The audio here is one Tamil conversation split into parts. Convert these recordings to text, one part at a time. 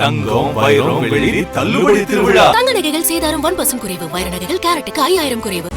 தங்கம், வைரம், வெள்ளி தள்ளுபடி திருவிழா. தங்க நகைகள் சேதாரம் 1% குறைவு. வைர நகைகள் கேரட்டுக்கு 5000 குறைவு.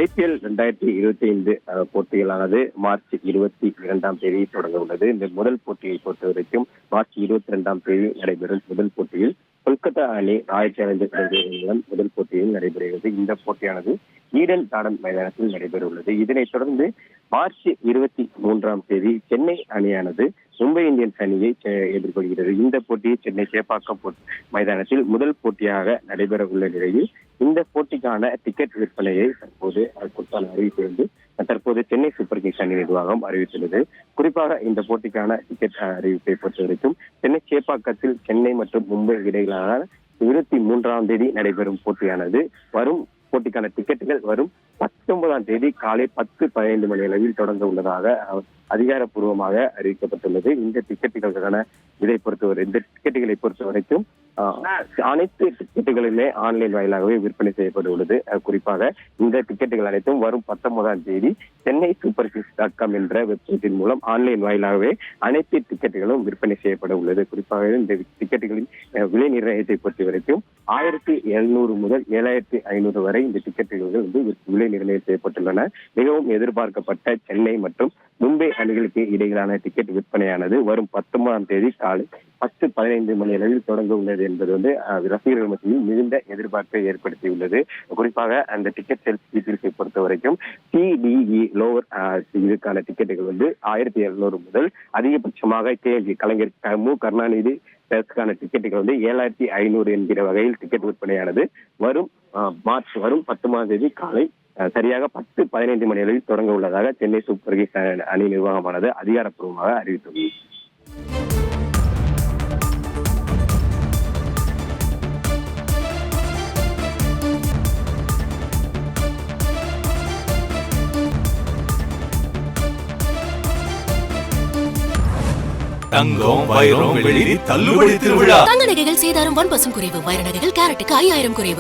IPL 2025 போட்டிகளானது மார்ச் 22ஆம் தேதி தொடங்க உள்ளது. இந்த முதல் போட்டியை பொறுத்தவரைக்கும் மார்ச் 22ஆம் தேதி நடைபெறும் முதல் போட்டியில் கொல்கத்தா அணி ராயல் சேலஞ்சர்ஸ் பெங்களூருடன் முதல் போட்டியில் நடைபெறுகிறது. இந்த போட்டியானது ஈடன் கார்டன் மைதானத்தில் நடைபெற உள்ளது. இதனைத் தொடர்ந்து மார்ச் 23ஆம் தேதி சென்னை அணியானது மும்பை இந்தியன்ஸ் அணியை எதிர்கொள்கிறது. இந்த போட்டி சென்னை சேப்பாக்கம் மைதானத்தில் முதல் போட்டியாக நடைபெற உள்ள நிலையில் இந்த போட்டிக்கான டிக்கெட் விற்பனையை தற்போது அறிவித்து தற்போது சென்னை சூப்பர் கிங்ஸ் அணி நிர்வாகம் அறிவித்துள்ளது. குறிப்பாக இந்த போட்டிக்கான டிக்கெட் அறிவிப்பை பொறுத்தவரைக்கும் சென்னை சேப்பாக்கத்தில் சென்னை மற்றும் மும்பை இடையிலான 23ஆம் தேதி நடைபெறும் போட்டியானது வரும் போட்டிக்கான டிக்கெட்டுகள் வரும் 19ஆம் தேதி காலை 10:15 மணி அளவில் தொடங்க உள்ளதாக அதிகாரப்பூர்வமாக அறிவிக்கப்பட்டுள்ளது. இந்த டிக்கெட்டுகளுக்கான இந்த டிக்கெட்டுகளை பொறுத்த வரைக்கும் அனைத்து டிக்கெட்டுகளுமே ஆன்லைன் வாயிலாகவே விற்பனை செய்யப்பட உள்ளது. குறிப்பாக இந்த டிக்கெட்டுகள் அனைத்தும் வரும் 19ஆம் தேதி சென்னை சூப்பர் கிங்ஸ்.com என்ற வெப்சைட்டின் மூலம் ஆன்லைன் வாயிலாகவே அனைத்து டிக்கெட்டுகளும் விற்பனை செய்யப்பட உள்ளது. குறிப்பாக இந்த டிக்கெட்டுகளின் விலை நிர்ணயத்தை பொறுத்த வரைக்கும் 1700 முதல் 7500 வரை இந்த டிக்கெட்டுகள் விலை நிர்ணயம் செய்யப்பட்டுள்ளன. மிகவும் எதிர்பார்க்கப்பட்ட சென்னை மற்றும் மும்பை அணிகளுக்கு இடையிலான டிக்கெட் விற்பனையானது வரும் 19ஆம் தேதி காலை 10:15 மணி அளவில் தொடங்க உள்ளது என்பது ரசிகர்கள் மத்தியில் மிகுந்த எதிர்பார்ப்பை ஏற்படுத்தியுள்ளது. குறிப்பாக அந்த டிக்கெட் சேல்ஸ் டீட்டெயில்ஸை பொறுத்த வரைக்கும் CDE லோவர் இதுக்கான டிக்கெட்டுகள் 1700 முதல் அதிகபட்சமாக கலைஞர் மு கருணாநிதி டிக்கெட்டுகள் 7500 என்கிற வகையில் டிக்கெட் விற்பனையானது வரும் 19ஆம் தேதி காலை சரியாக 10:15 மணி அளவில் தொடங்க உள்ளதாக சென்னை சூப்பர் கிங்ஸ் அணி நிர்வாகமானது அதிகாரப்பூர்வமாக அறிவித்துள்ளது. தங்கம், வைரம், வெள்ளி தள்ளுபடி திருவிழா. தங்க நகைகள் சேதாரம் 1% குறைவு. வைர நகைகள் கேரட்டுக்கு 5000 குறைவு.